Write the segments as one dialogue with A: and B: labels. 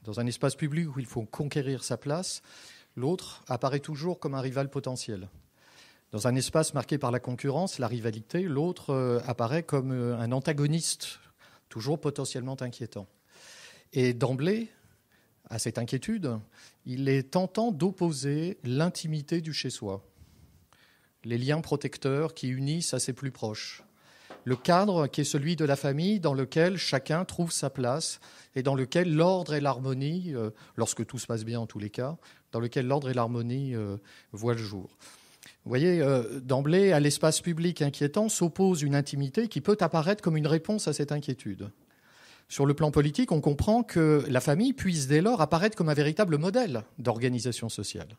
A: Dans un espace public où il faut conquérir sa place, l'autre apparaît toujours comme un rival potentiel. Dans un espace marqué par la concurrence, la rivalité, l'autre apparaît comme un antagoniste, toujours potentiellement inquiétant. Et d'emblée, à cette inquiétude, il est tentant d'opposer l'intimité du chez-soi, les liens protecteurs qui unissent à ses plus proches, le cadre qui est celui de la famille dans lequel chacun trouve sa place et dans lequel l'ordre et l'harmonie, lorsque tout se passe bien en tous les cas, dans lequel l'ordre et l'harmonie voient le jour. Vous voyez, d'emblée, à l'espace public inquiétant s'oppose une intimité qui peut apparaître comme une réponse à cette inquiétude. Sur le plan politique, on comprend que la famille puisse dès lors apparaître comme un véritable modèle d'organisation sociale.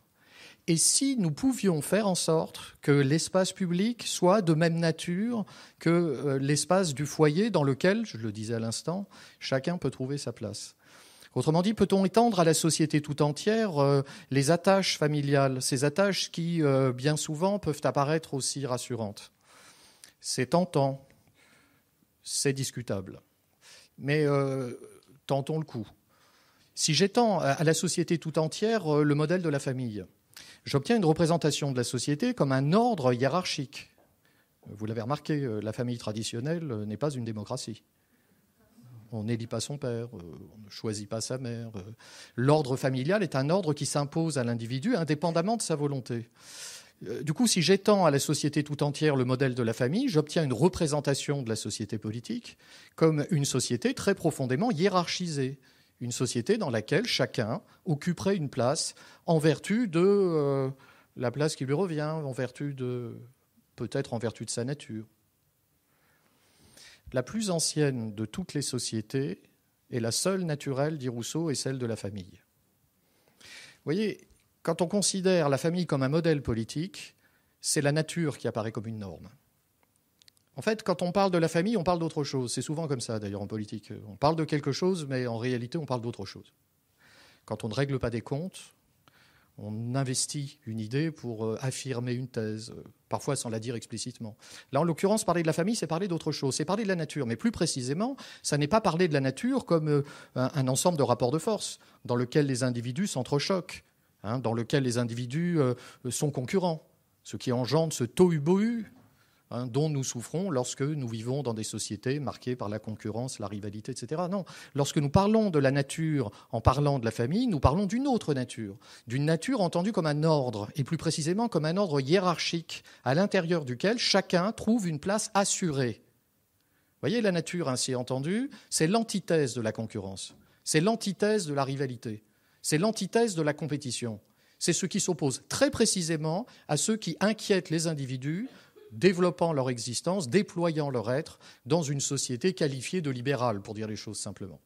A: Et si nous pouvions faire en sorte que l'espace public soit de même nature que l'espace du foyer dans lequel, je le disais à l'instant, chacun peut trouver sa place. Autrement dit, peut-on étendre à la société tout entière les attaches familiales, ces attaches qui, bien souvent, peuvent apparaître aussi rassurantes? C'est tentant, c'est discutable. Mais tentons le coup. Si j'étends à la société tout entière le modèle de la famille, j'obtiens une représentation de la société comme un ordre hiérarchique. Vous l'avez remarqué, la famille traditionnelle n'est pas une démocratie. On n'élit pas son père, on ne choisit pas sa mère. L'ordre familial est un ordre qui s'impose à l'individu indépendamment de sa volonté. Du coup, si j'étends à la société tout entière le modèle de la famille, j'obtiens une représentation de la société politique comme une société très profondément hiérarchisée, une société dans laquelle chacun occuperait une place en vertu de la place qui lui revient, peut-être en vertu de sa nature. La plus ancienne de toutes les sociétés est la seule naturelle, dit Rousseau, et celle de la famille. Vous voyez, quand on considère la famille comme un modèle politique, c'est la nature qui apparaît comme une norme. En fait, quand on parle de la famille, on parle d'autre chose. C'est souvent comme ça, d'ailleurs, en politique. On parle de quelque chose, mais en réalité, on parle d'autre chose. Quand on ne règle pas des comptes, on investit une idée pour affirmer une thèse, parfois sans la dire explicitement. Là, en l'occurrence, parler de la famille, c'est parler d'autre chose. C'est parler de la nature. Mais plus précisément, ça n'est pas parler de la nature comme un ensemble de rapports de force dans lequel les individus s'entrechoquent, dans lequel les individus sont concurrents, ce qui engendre ce tohu-bohu dont nous souffrons lorsque nous vivons dans des sociétés marquées par la concurrence, la rivalité, etc. Non, lorsque nous parlons de la nature en parlant de la famille, nous parlons d'une autre nature, d'une nature entendue comme un ordre, et plus précisément comme un ordre hiérarchique, à l'intérieur duquel chacun trouve une place assurée. Vous voyez, la nature ainsi entendue, c'est l'antithèse de la concurrence, c'est l'antithèse de la rivalité, c'est l'antithèse de la compétition. C'est ce qui s'oppose très précisément à ceux qui inquiètent les individus, développant leur existence, déployant leur être dans une société qualifiée de libérale, pour dire les choses simplement.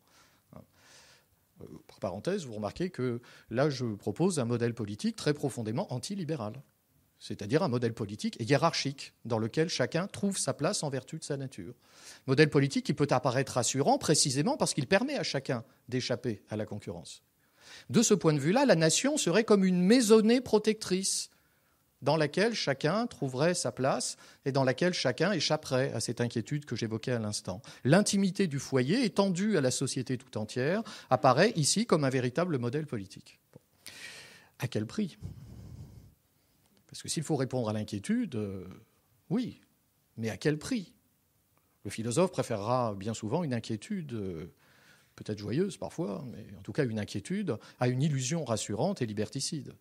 A: Par parenthèse, vous remarquez que là, je propose un modèle politique très profondément antilibéral, c'est-à-dire un modèle politique hiérarchique, dans lequel chacun trouve sa place en vertu de sa nature. Modèle politique qui peut apparaître rassurant précisément parce qu'il permet à chacun d'échapper à la concurrence. De ce point de vue-là, la nation serait comme une maisonnée protectrice, dans laquelle chacun trouverait sa place et dans laquelle chacun échapperait à cette inquiétude que j'évoquais à l'instant. L'intimité du foyer, étendue à la société tout entière, apparaît ici comme un véritable modèle politique. Bon. À quel prix ? Parce que s'il faut répondre à l'inquiétude, oui, mais à quel prix ? Le philosophe préférera bien souvent une inquiétude, peut-être joyeuse parfois, mais en tout cas une inquiétude, à une illusion rassurante et liberticide.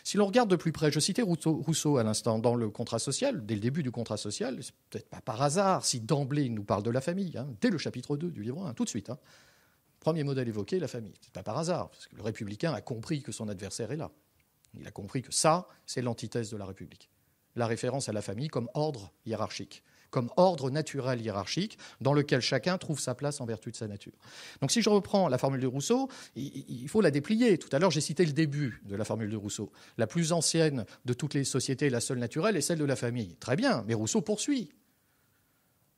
A: Si l'on regarde de plus près, je citais Rousseau à l'instant, dans le contrat social, dès le début du contrat social, c'est peut-être pas par hasard si d'emblée il nous parle de la famille, dès le chapitre 2 du livre 1, tout de suite. Premier modèle évoqué, la famille. C'est pas par hasard, parce que le républicain a compris que son adversaire est là. Il a compris que ça, c'est l'antithèse de la République. La référence à la famille comme ordre hiérarchique, comme ordre naturel hiérarchique dans lequel chacun trouve sa place en vertu de sa nature. Donc si je reprends la formule de Rousseau, il faut la déplier. Tout à l'heure, j'ai cité le début de la formule de Rousseau. La plus ancienne de toutes les sociétés, la seule naturelle, est celle de la famille. Très bien, mais Rousseau poursuit.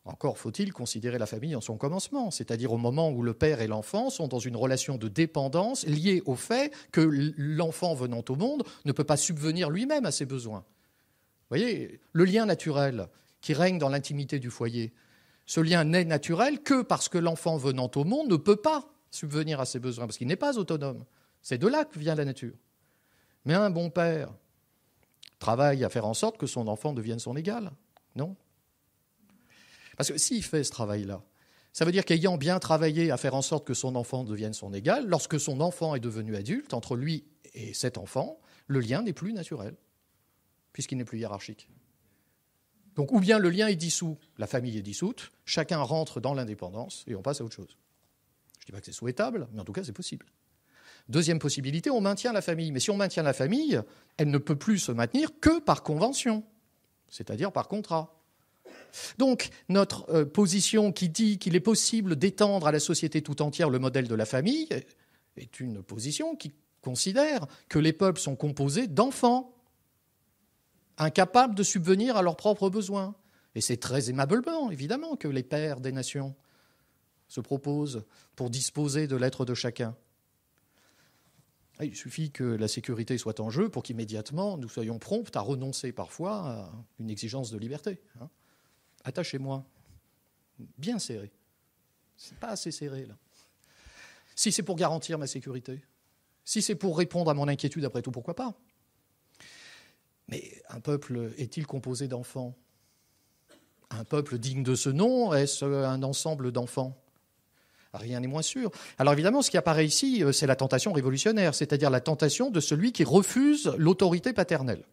A: Encore faut-il considérer la famille en son commencement, c'est-à-dire au moment où le père et l'enfant sont dans une relation de dépendance liée au fait que l'enfant venant au monde ne peut pas subvenir lui-même à ses besoins. Vous voyez, le lien naturel qui règne dans l'intimité du foyer, ce lien n'est naturel que parce que l'enfant venant au monde ne peut pas subvenir à ses besoins, parce qu'il n'est pas autonome. C'est de là que vient la nature. Mais un bon père travaille à faire en sorte que son enfant devienne son égal, non? Parce que s'il fait ce travail-là, ça veut dire qu'ayant bien travaillé à faire en sorte que son enfant devienne son égal, lorsque son enfant est devenu adulte, entre lui et cet enfant, le lien n'est plus naturel, puisqu'il n'est plus hiérarchique. Donc, ou bien le lien est dissous, la famille est dissoute, chacun rentre dans l'indépendance et on passe à autre chose. Je ne dis pas que c'est souhaitable, mais en tout cas, c'est possible. Deuxième possibilité, on maintient la famille. Mais si on maintient la famille, elle ne peut plus se maintenir que par convention, c'est-à-dire par contrat. Donc, notre position qui dit qu'il est possible d'étendre à la société tout entière le modèle de la famille est une position qui considère que les peuples sont composés d'enfants, incapables de subvenir à leurs propres besoins. Et c'est très aimablement, évidemment, que les pères des nations se proposent pour disposer de l'être de chacun. Il suffit que la sécurité soit en jeu pour qu'immédiatement nous soyons prompts à renoncer parfois à une exigence de liberté. Attachez-moi, bien serré. C'est pas assez serré, là. Si c'est pour garantir ma sécurité, si c'est pour répondre à mon inquiétude, après tout, pourquoi pas? Mais un peuple est-il composé d'enfants? Un peuple digne de ce nom, est-ce un ensemble d'enfants? Rien n'est moins sûr. Alors évidemment, ce qui apparaît ici, c'est la tentation révolutionnaire, c'est-à-dire la tentation de celui qui refuse l'autorité paternelle.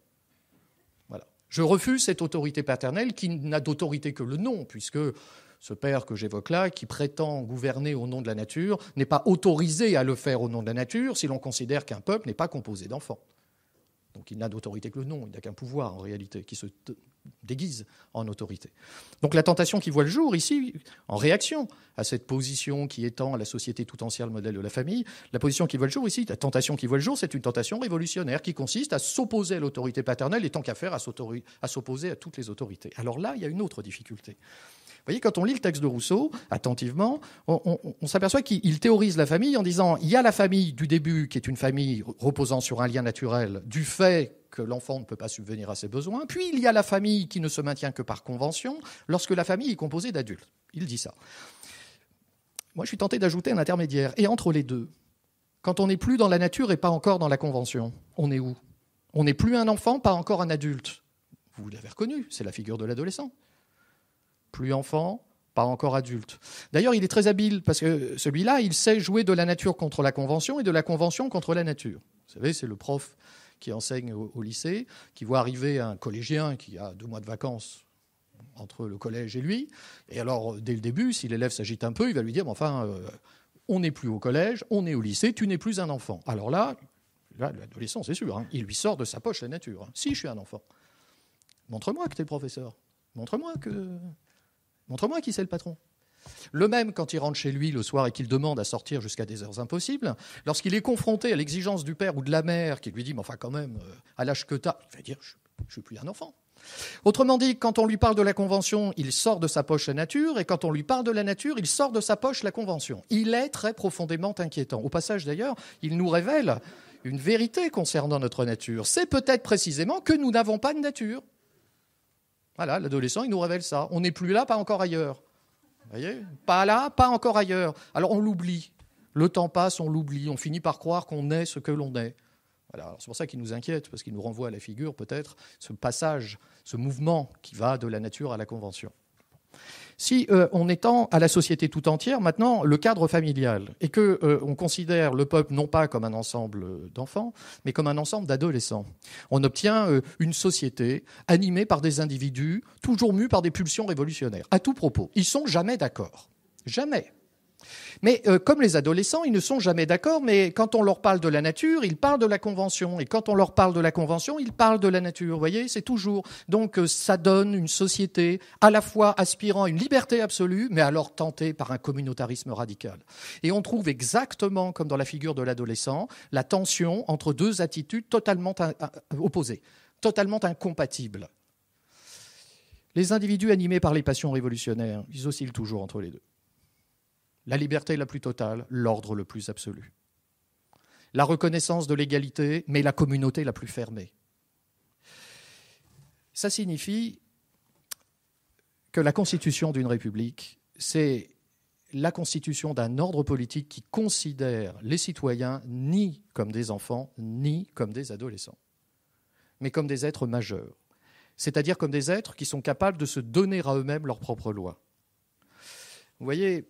A: Voilà. Je refuse cette autorité paternelle qui n'a d'autorité que le nom, puisque ce père que j'évoque là, qui prétend gouverner au nom de la nature, n'est pas autorisé à le faire au nom de la nature si l'on considère qu'un peuple n'est pas composé d'enfants. Donc il n'a d'autorité que le nom, il n'a qu'un pouvoir en réalité qui se déguise en autorité. Donc la tentation qui voit le jour ici, en réaction à cette position qui étend à la société tout entière le modèle de la famille, la position qui voit le jour ici, la tentation qui voit le jour, c'est une tentation révolutionnaire qui consiste à s'opposer à l'autorité paternelle et tant qu'à faire à s'opposer à toutes les autorités. Alors là, il y a une autre difficulté. Vous voyez, quand on lit le texte de Rousseau, attentivement, on s'aperçoit qu'il théorise la famille en disant il y a la famille du début, qui est une famille reposant sur un lien naturel, du fait que l'enfant ne peut pas subvenir à ses besoins, puis il y a la famille qui ne se maintient que par convention, lorsque la famille est composée d'adultes. Il dit ça. Moi, je suis tenté d'ajouter un intermédiaire. Et entre les deux, quand on n'est plus dans la nature et pas encore dans la convention, on est où? On n'est plus un enfant, pas encore un adulte. Vous l'avez reconnu, c'est la figure de l'adolescent. Plus enfant, pas encore adulte. D'ailleurs, il est très habile, parce que celui-là, il sait jouer de la nature contre la convention et de la convention contre la nature. Vous savez, c'est le prof qui enseigne au lycée, qui voit arriver un collégien qui a 2 mois de vacances entre le collège et lui. Et alors, dès le début, si l'élève s'agite un peu, il va lui dire, on n'est plus au collège, on est au lycée, tu n'es plus un enfant. Alors là l'adolescent, c'est sûr, il lui sort de sa poche la nature. Si, je suis un enfant. Montre-moi que tu es le professeur. Montre-moi qui c'est le patron. Le même quand il rentre chez lui le soir et qu'il demande à sortir jusqu'à des heures impossibles, lorsqu'il est confronté à l'exigence du père ou de la mère qui lui dit « mais enfin quand même, à l'âge que tu as », il va dire « je ne suis plus un enfant ». Autrement dit, quand on lui parle de la convention, il sort de sa poche la nature, et quand on lui parle de la nature, il sort de sa poche la convention. Il est très profondément inquiétant. Au passage d'ailleurs, il nous révèle une vérité concernant notre nature. C'est peut-être précisément que nous n'avons pas de nature. Voilà, l'adolescent, il nous révèle ça. On n'est plus là, pas encore ailleurs. Vous voyez ? Pas là, pas encore ailleurs. Alors on l'oublie. Le temps passe, on l'oublie. On finit par croire qu'on est ce que l'on est. Voilà. C'est pour ça qu'il nous inquiète, parce qu'il nous renvoie à la figure, peut-être, ce passage, ce mouvement qui va de la nature à la convention. Si on étend à la société tout entière, maintenant, le cadre familial, et qu'on considère le peuple non pas comme un ensemble d'enfants, mais comme un ensemble d'adolescents, on obtient une société animée par des individus toujours mus par des pulsions révolutionnaires, à tout propos. Ils ne sont jamais d'accord. Jamais. Mais comme les adolescents, ils ne sont jamais d'accord, mais quand on leur parle de la nature, ils parlent de la convention. Et quand on leur parle de la convention, ils parlent de la nature. Vous voyez, c'est toujours. Donc ça donne une société à la fois aspirant à une liberté absolue, mais alors tentée par un communautarisme radical. Et on trouve exactement, comme dans la figure de l'adolescent, la tension entre 2 attitudes totalement opposées, totalement incompatibles. Les individus animés par les passions révolutionnaires, ils oscillent toujours entre les deux. La liberté la plus totale, l'ordre le plus absolu. La reconnaissance de l'égalité, mais la communauté la plus fermée. Ça signifie que la constitution d'une république, c'est la constitution d'un ordre politique qui considère les citoyens ni comme des enfants, ni comme des adolescents, mais comme des êtres majeurs, c'est-à-dire comme des êtres qui sont capables de se donner à eux-mêmes leurs propres lois. Vous voyez,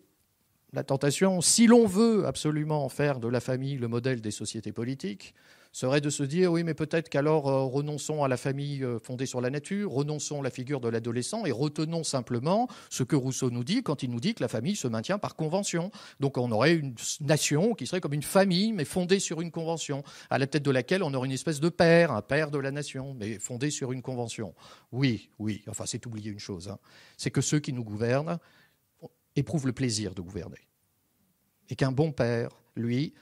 A: la tentation, si l'on veut absolument faire de la famille le modèle des sociétés politiques, serait de se dire, oui, mais peut-être qu'alors renonçons à la famille fondée sur la nature, renonçons à la figure de l'adolescent et retenons simplement ce que Rousseau nous dit quand il nous dit que la famille se maintient par convention. Donc on aurait une nation qui serait comme une famille, mais fondée sur une convention, à la tête de laquelle on aurait une espèce de père, un père de la nation, mais fondé sur une convention. Oui, enfin c'est oublier une chose, hein. C'est que ceux qui nous gouvernent éprouvent le plaisir de gouverner. Et qu'un bon père, lui,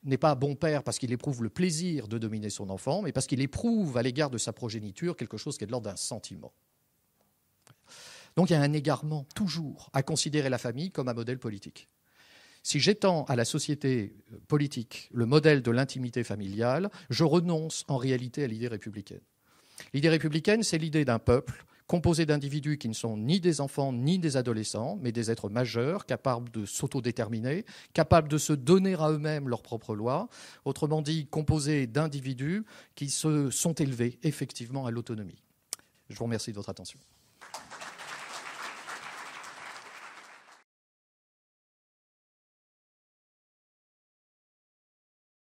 A: n'est pas bon père parce qu'il éprouve le plaisir de dominer son enfant, mais parce qu'il éprouve à l'égard de sa progéniture quelque chose qui est de l'ordre d'un sentiment. Donc il y a un égarement, toujours, à considérer la famille comme un modèle politique. Si j'étends à la société politique le modèle de l'intimité familiale, je renonce en réalité à l'idée républicaine. L'idée républicaine, c'est l'idée d'un peuple composé d'individus qui ne sont ni des enfants ni des adolescents, mais des êtres majeurs, capables de s'autodéterminer, capables de se donner à eux-mêmes leurs propres lois, autrement dit, composé d'individus qui se sont élevés effectivement à l'autonomie. Je vous remercie de votre attention.